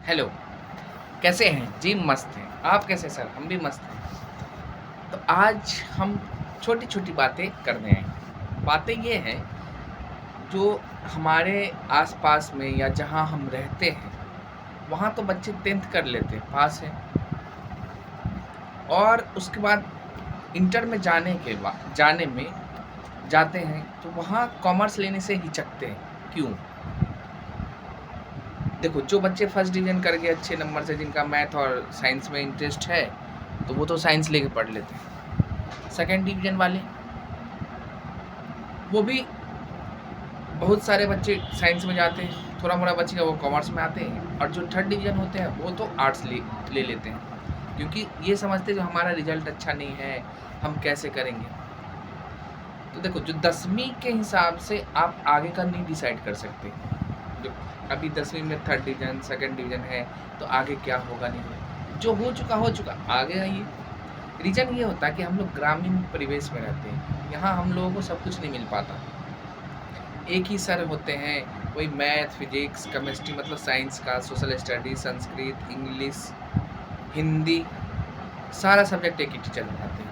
Hello, कैसे हैं? जी, मस्त हैं। आप कैसे सर? हम भी मस्त हैं। तो आज हम छोटी-छोटी बातें करने आए हैं। बातें ये हैं, जो हमारे आस-पास में या जहाँ हम रहते हैं, वहाँ तो बच्चे 10th कर लेते हैं, पास हैं और उसके बाद इंटर में जाने में जाते हैं, तो वहाँ कॉमर्स लेने से हिचकते हैं। क्यों? देखो, जो बच्चे फर्स्ट डिवीज़न करके अच्छे नंबर से जिनका मैथ और साइंस में इंटरेस्ट है, तो वो तो साइंस लेके पढ़ लेते हैं। सेकंड डिवीज़न वाले, वो भी बहुत सारे बच्चे साइंस में जाते हैं, थोड़ा-मोड़ा बचेगा वो कॉमर्स में आते हैं और जो थर्ड डिवीज़न होते हैं, वो तो आर्ट्स ले लेते हैं। क्योंकि ये समझते हैं जो हमारा रिज़ल्ट अच्छा नहीं है, हम कैसे करेंगे? तो देखो, जो 10वीं के हिसाब से आप आगे का नहीं डिसाइड कर सकते। जो अभी 10वीं में थर्ड डिवीज़न, सेकंड डिवीज़न है, तो आगे क्या होगा, नहीं होगा। जो हो चुका, आगे आइए। रीज़न ये होता है कि हम लोग ग्रामीण परिवेश में रहते हैं। यहाँ हम लोगों को सब कुछ नहीं मिल पाता। एक ही सर होते हैं, वही मैथ, फिज़िक्स, केमिस्ट्री मतलब साइंस का, social studies, Sanskrit, English, Hindi, सारा सब्जेक्ट एक ही टीचर पढ़ाते हैं।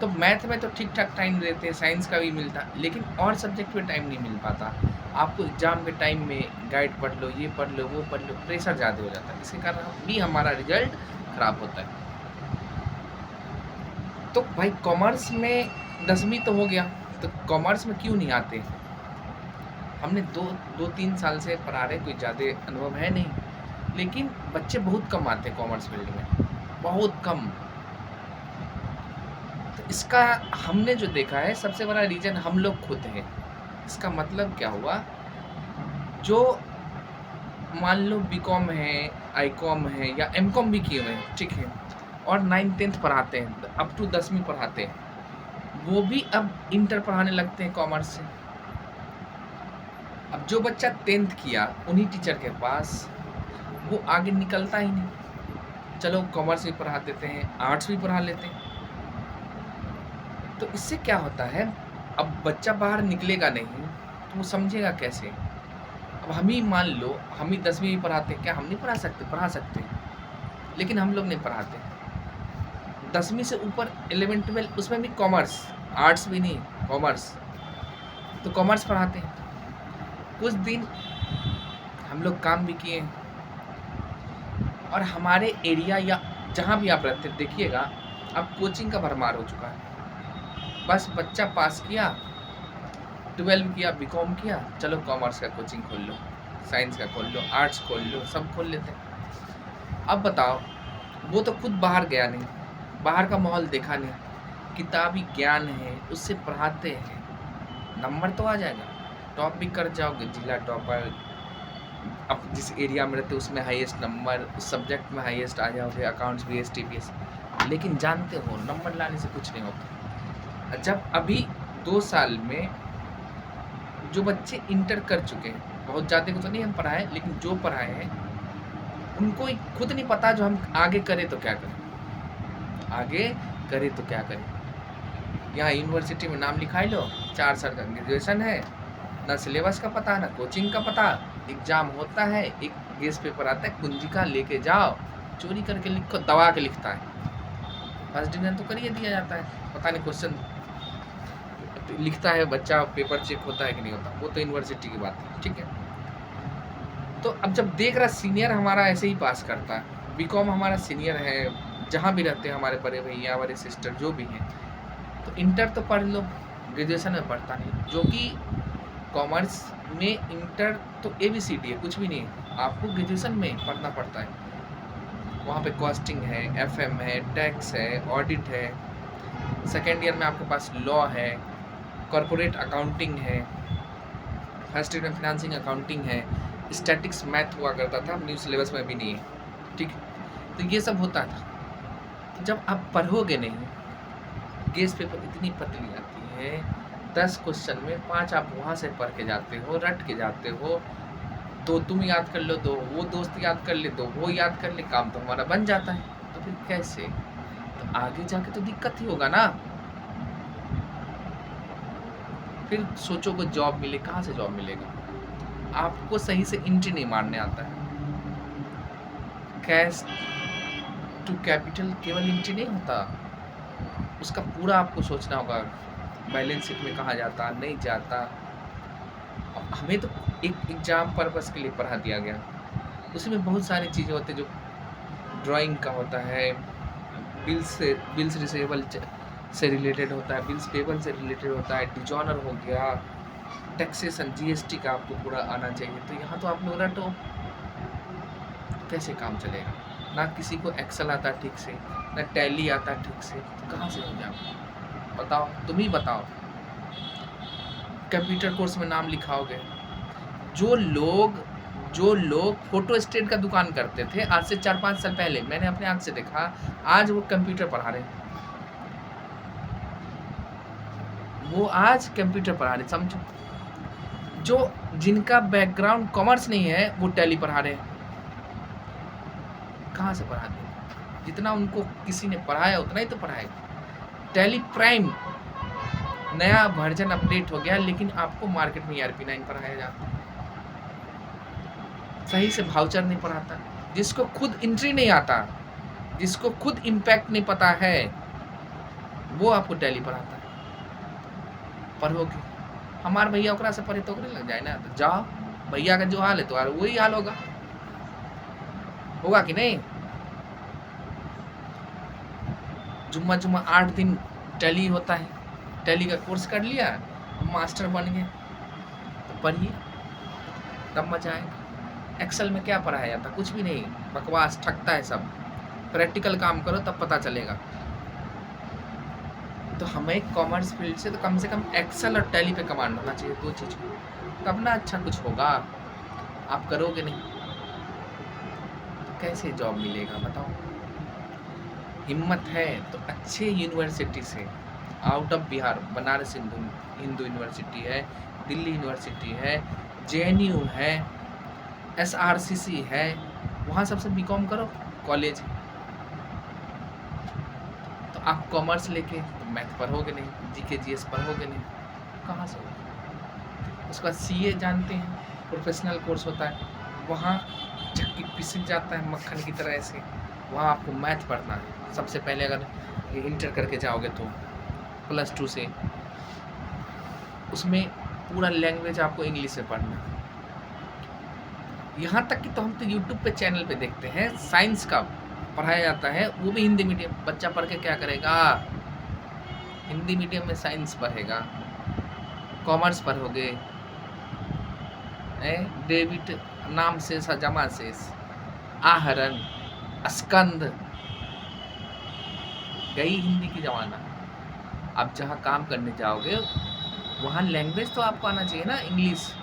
तो मैथ में तो ठीक-ठाक टाइम देते हैं, साइंस का भी मिलता, लेकिन और सब्जेक्ट में टाइम नहीं मिल पाता। आपको एग्ज़ाम के टाइम में गाइड पढ़ लो, ये पढ़ लो, वो पढ़ लो, प्रेशर ज़्यादा हो जाता है। इसके कारण भी हमारा रिज़ल्ट खराब होता है। तो भाई कॉमर्स में 10वीं तो हो गया, तो कॉमर्स में क्यों नहीं आते? हमने 2-3 साल से पढ़ा रहे, कोई ज़्यादा अनुभव है नहीं, लेकिन बच्चे बहुत कम आते हैं कॉमर्स फील्ड में, बहुत कम। तो इसका हमने जो देखा है, सबसे बड़ा रीज़न हम लोग खुद हैं। इसका मतलब क्या हुआ, जो मान लो बीकॉम है, आईकॉम है या एमकॉम भी किए हुए हैं, ठीक है, और 9th-10th पढ़ाते हैं, अप टू 10वीं पढ़ाते हैं, वो भी अब इंटर पढ़ाने लगते हैं कॉमर्स से। अब जो बच्चा 10th किया, उन्हीं टीचर के पास, वो आगे निकलता ही नहीं। चलो कॉमर्स भी पढ़ा देते हैं, आर्ट्स भी पढ़ा लेते हैं। तो इससे क्या होता है, अब बच्चा बाहर निकलेगा नहीं, तो वो समझेगा कैसे? अब हम ही मान लो, हम ही 10वीं भी पढ़ाते हैं, क्या हम नहीं पढ़ा सकते? पढ़ा सकते हैं, लेकिन हम लोग नहीं पढ़ाते। 10वीं से ऊपर 11th-12th उसमें भी कॉमर्स, आर्ट्स भी नहीं, कॉमर्स। तो कॉमर्स पढ़ाते हैं। कुछ दिन हम लोग काम भी किए और हमारे एरिया या जहाँ भी आप रहते देखिएगा, अब कोचिंग का भरमार हो चुका है। बस बच्चा पास किया, 12 किया, बीकॉम किया, चलो कॉमर्स का कोचिंग खोल लो, साइंस का खोल लो, आर्ट्स खोल लो, सब खोल लेते हैं। अब बताओ, वो तो खुद बाहर गया नहीं, बाहर का माहौल देखा नहीं, किताबी ज्ञान है, उससे पढ़ाते हैं, नंबर तो आ जाएगा, टॉप भी कर जाओगे, जिला टॉपर, आप जिस एरिया में रहते हो उसमें हाईएस्ट नंबर, उस सब्जेक्ट में हाईएस्ट आ जाओगे, अकाउंट्स, बीएस, टीपीएस। लेकिन जानते हो, नंबर लाने से कुछ नहीं होता। जब अभी 2 साल में जो बच्चे इंटर कर चुके हैं, बहुत ज़्यादा को तो नहीं हम पढ़ाए, लेकिन जो पढ़ाए हैं, उनको खुद नहीं पता जो हम आगे करें तो क्या करें? आगे करें तो क्या करें? यहाँ यूनिवर्सिटी में नाम लिखाई लो, 4 साल का ग्रेजुएशन है, ना सिलेबस का पता, ना कोचिंग का पता, एग्ज़ाम होता है, एक गेस पेपर आता है, कुंजिका लेके जाओ, चोरी करके लिखो, दबा के लिखता है। फर्स्ट डिवीज़न तो कर ही दिया जाता है, पता नहीं क्वेश्चन लिखता है बच्चा, पेपर चेक होता है कि नहीं होता, वो तो यूनिवर्सिटी की बात है, ठीक है। तो अब जब देख रहा सीनियर हमारा ऐसे ही पास करता है, बीकॉम हमारा सीनियर है, जहाँ भी रहते हैं हमारे बड़े भैया, बड़े सिस्टर जो भी हैं, तो इंटर तो पढ़ लो, ग्रेजुएशन में पढ़ता नहीं, जो कि कॉमर्स में इंटर तो एबीसीडी है, कुछ भी नहीं है, आपको ग्रेजुएशन में पढ़ना पड़ता है। वहाँ पे कॉस्टिंग है, एफएम है, टैक्स है, ऑडिट है, सेकेंड ईयर में आपके पास लॉ है, कॉर्पोरेट अकाउंटिंग है, फर्स्ट ईयर में फिनांसिंग अकाउंटिंग है, स्टैटिक्स मैथ हुआ करता था, न्यू सिलेबस में भी नहीं है, ठीक है। तो ये सब होता था। जब आप पढ़ोगे नहीं, गेस पेपर इतनी पतली आती है, 10 क्वेश्चन में 5 आप वहाँ से पढ़ के जाते हो, रट के जाते हो, 2 तुम याद कर लो, 2 वो दोस्त याद कर ले, 2 वो याद कर ले, काम तो हमारा बन जाता है। तो फिर कैसे? तो आगे जाके तो दिक्कत ही होगा ना। फिर सोचो को जॉब मिले, कहाँ से जॉब मिलेगा? आपको सही से एंट्री नहीं मारने आता है। कैश टू कैपिटल केवल एंट्री नहीं होता, उसका पूरा आपको सोचना होगा। बैलेंस शीट में कहाँ जाता, नहीं जाता। अब हमें तो एक एग्जाम पर्पस के लिए पढ़ा दिया गया, उसमें बहुत सारी चीज़ें होती हैं जो ड्राइंग का होता है, बिल्स रिसीवेबल से रिलेटेड होता है, बिल्स पेबल से रिलेटेड होता है, डिजॉनर हो गया, टैक्सेशन जीएसटी का आपको पूरा आना चाहिए। तो यहाँ तो आप लोग रटो, कैसे काम चलेगा? ना किसी को एक्सेल आता ठीक से, ना टैली आता ठीक से, तो कहाँ से हो जाओ? बताओ, तुम ही बताओ। कंप्यूटर कोर्स में नाम लिखाओगे। जो लोग फोटो स्टेट का दुकान करते थे आज से 4-5 साल पहले, मैंने अपने आंख से देखा, आज वो कंप्यूटर पढ़ा रहे हैं। वो आज कंप्यूटर पढ़ा रहे, समझो। जो जिनका बैकग्राउंड कॉमर्स नहीं है वो टैली पढ़ा रहे हैं। कहाँ से पढ़ाते हैं? जितना उनको किसी ने पढ़ाया उतना ही तो पढ़ाएगा। टैली प्राइम नया वर्जन अपडेट हो गया, लेकिन आपको मार्केट में ERP9 पढ़ाया जाता है। सही से भाउचर नहीं पढ़ाता। जिसको खुद एंट्री नहीं आता, जिसको खुद इम्पैक्ट नहीं पता है, वो आपको टैली पढ़ाता है। पढ़ोगे, हमारे भैया ओकरा से पढ़े तो ओकरे लग जाए ना, तो जाओ, भैया का जो हाल है तो वही हाल होगा कि नहीं? जुम्मा 8 दिन टैली होता है, टैली का कोर्स कर लिया, मास्टर बन गए, तो पढ़िए, तब मजा आएगा। एक्सेल में क्या पढ़ाया जाता? कुछ भी नहीं, बकवास, ठगता है सब। प्रैक्टिकल काम करो तब पता चलेगा। तो हमें कॉमर्स फील्ड से तो कम एक्सेल और टैली पे कमांड होना चाहिए, 2 चीज़, तब ना अच्छा कुछ होगा। आप करोगे नहीं तो कैसे जॉब मिलेगा, बताओ? हिम्मत है तो अच्छे यूनिवर्सिटी से, out of Bihar, Banaras Hindu university है, दिल्ली यूनिवर्सिटी है, JNU है, SRCC है, वहाँ सबसे BCom करो, कॉलेज। तो आप कॉमर्स लेके तो मैथ पढ़ोगे नहीं, GK GS पढ़ोगे नहीं, कहाँ से होगा? उसके बाद CA जानते हैं, प्रोफेशनल कोर्स होता है, वहाँ चक्की पिसक जाता है मक्खन की तरह ऐसे। वहाँ आपको मैथ पढ़ना है सबसे पहले, अगर इंटर करके जाओगे तो +2 से, उसमें पूरा लैंग्वेज आपको इंग्लिश से पढ़ना है। यहाँ तक कि तो हम तो यूट्यूब पे चैनल पे देखते हैं, साइंस का पढ़ाया जाता है, वो भी हिंदी मीडियम। बच्चा पढ़ के क्या करेगा? हिंदी मीडियम में साइंस पढ़ेगा। कॉमर्स पढ़ोगे, डेविड नाम से जमा शेष, आहरण, स्कंद, गई हिंदी की जमाना। अब जहाँ काम करने जाओगे वहाँ लैंग्वेज तो आपको आना चाहिए ना, इंग्लिश।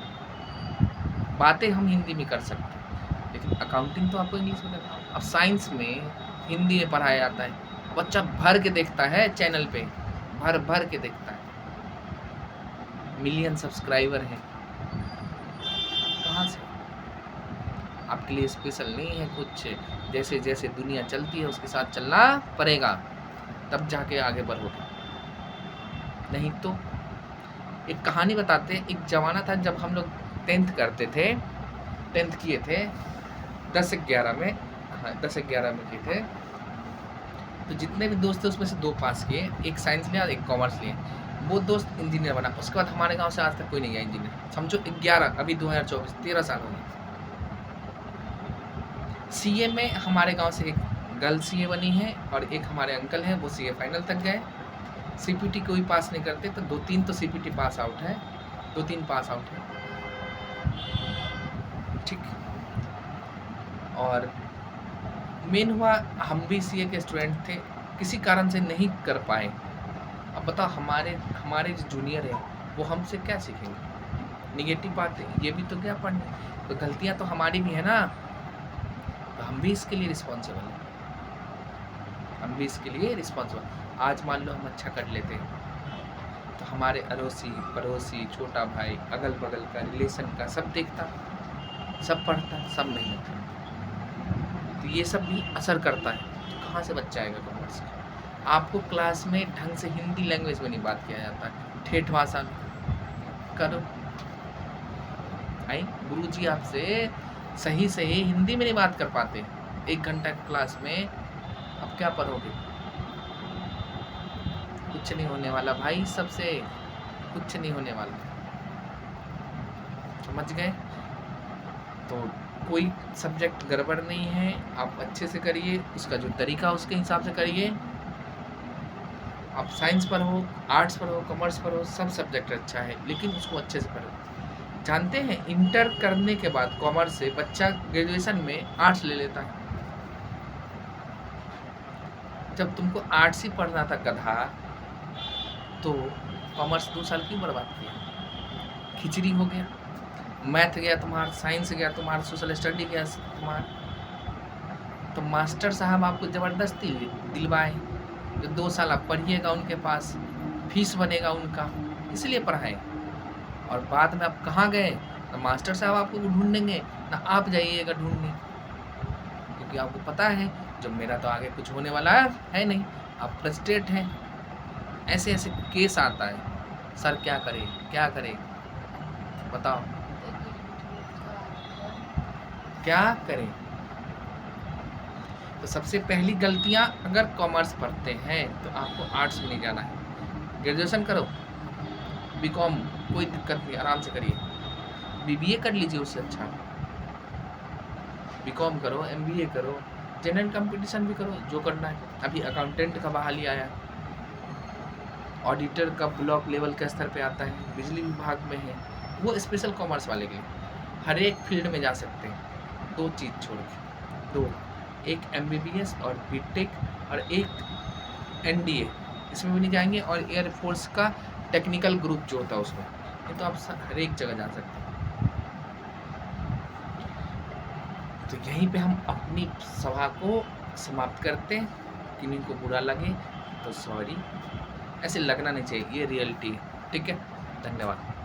बातें हम हिंदी में कर सकते हैं, लेकिन अकाउंटिंग तो आपको इंग्लिश में करना होगा। अब साइंस में हिंदी में पढ़ाया जाता है, बच्चा भर के देखता है चैनल पे, भर के देखता है। मिलियन सब्सक्राइबर हैं, कहाँ से? आपके लिए स्पेशल नहीं है कुछ, जैसे जैसे दुनिया चलती है उसके साथ चलना पड़ेगा, तब जाके आगे बढ़ोगे। नहीं तो एक कहानी बताते हैं। एक ज़माना था जब हम लोग 10th करते थे, 10th किए थे 10-11 में, हाँ 10-11 में किए थे। तो जितने भी दोस्त थे उसमें से 2 पास किए, एक साइंस लिया और एक कॉमर्स लिए। वो दोस्त इंजीनियर बना। उसके बाद हमारे गांव से आज तक कोई नहीं गया इंजीनियर, समझो। 11, अभी 2024, 13 साल हो गए। CA में हमारे गांव से एक गर्ल CA बनी है और एक हमारे अंकल हैं, वो CA फाइनल तक गए। CPT कोई पास नहीं करते, तो 2-3 तो CPT पास आउट है, 2-3 पास आउट है, ठीक। और मेन हुआ हम भी CA के स्टूडेंट थे, किसी कारण से नहीं कर पाए। अब बताओ हमारे जो जूनियर है वो हमसे क्या सीखेंगे? निगेटिव बातें, ये भी तो क्या पढ़ने, तो गलतियां तो हमारी भी है ना, तो हम भी इसके लिए रिस्पॉन्सिबल हैं, हम भी इसके लिए रिस्पॉन्सिबल। आज मान लो हम अच्छा कर लेते हैं तो हमारे अड़ोसी पड़ोसी, छोटा भाई, अगल बगल का, रिलेशन का, सब देखता, सब पढ़ता, सब नहीं होता, तो ये सब भी असर करता है। तो कहाँ से बच्चा आएगा कॉमर्स का? आपको क्लास में ढंग से हिंदी लैंग्वेज में नहीं बात किया जाता है, ठेठ भाषा में करो। आई गुरुजी आपसे सही हिंदी में नहीं बात कर पाते, 1 घंटा की क्लास में अब क्या पढ़ोगे? कुछ नहीं होने वाला भाई, सबसे कुछ नहीं होने वाला, समझ गए? तो कोई सब्जेक्ट गड़बड़ नहीं है, आप अच्छे से करिए, उसका जो तरीका उसके हिसाब से करिए। आप साइंस पर हो, आर्ट्स पर हो, कॉमर्स पर हो, सब सब्जेक्ट अच्छा है, लेकिन उसको अच्छे से पढ़ो। जानते हैं इंटर करने के बाद कॉमर्स से बच्चा ग्रेजुएशन में आर्ट्स ले लेता है। जब तुमको आर्ट्स ही पढ़ना था गधा, तो कॉमर्स 2 साल क्यों बर्बाद किया? खिचड़ी हो गया, मैथ गया तुम्हारा, साइंस गया तुम्हारा, सोशल स्टडी गया तुम्हारा। तो मास्टर साहब आपको ज़बरदस्ती दिलवाए, जो 2 साल आप पढ़िएगा उनके पास, फीस बनेगा उनका, इसलिए पढ़ाएं। और बाद में आप कहाँ गए? ना मास्टर साहब आपको ढूंढेंगे, ना आप जाइएगा ढूंढने, क्योंकि आपको पता है जो मेरा तो आगे कुछ होने वाला है नहीं, आप फ्रस्ट्रेट हैं। ऐसे ऐसे केस आता है, सर क्या करें, क्या करें, बताओ क्या करें? तो सबसे पहली गलतियां, अगर कॉमर्स पढ़ते हैं तो आपको आर्ट्स में नहीं जाना है। ग्रेजुएशन करो, बीकॉम, कोई दिक्कत नहीं, आराम से करिए, बीबीए कर लीजिए, उससे अच्छा बीकॉम करो, एमबीए करो, जनरल कंपटीशन भी करो, जो करना है। अभी अकाउंटेंट का बहाली आया, ऑडिटर का ब्लॉक लेवल के स्तर पे आता है, बिजली विभाग में है, वो स्पेशल कॉमर्स वाले के लिए। हर एक फील्ड में जा सकते हैं, 2 चीज़ छोड़ के, 2, एक एमबीबीएस और बीटेक, और एक एनडीए, इसमें भी नहीं जाएंगे, और एयरफोर्स का टेक्निकल ग्रुप जो होता है उसमें, ये तो आप हर एक जगह जा सकते हैं। तो यहीं पे हम अपनी सभा को समाप्त करते हैं। किन्हीं को बुरा लगे तो सॉरी, ऐसे लगना नहीं चाहिए, ये रियलिटी है। ठीक है, धन्यवाद।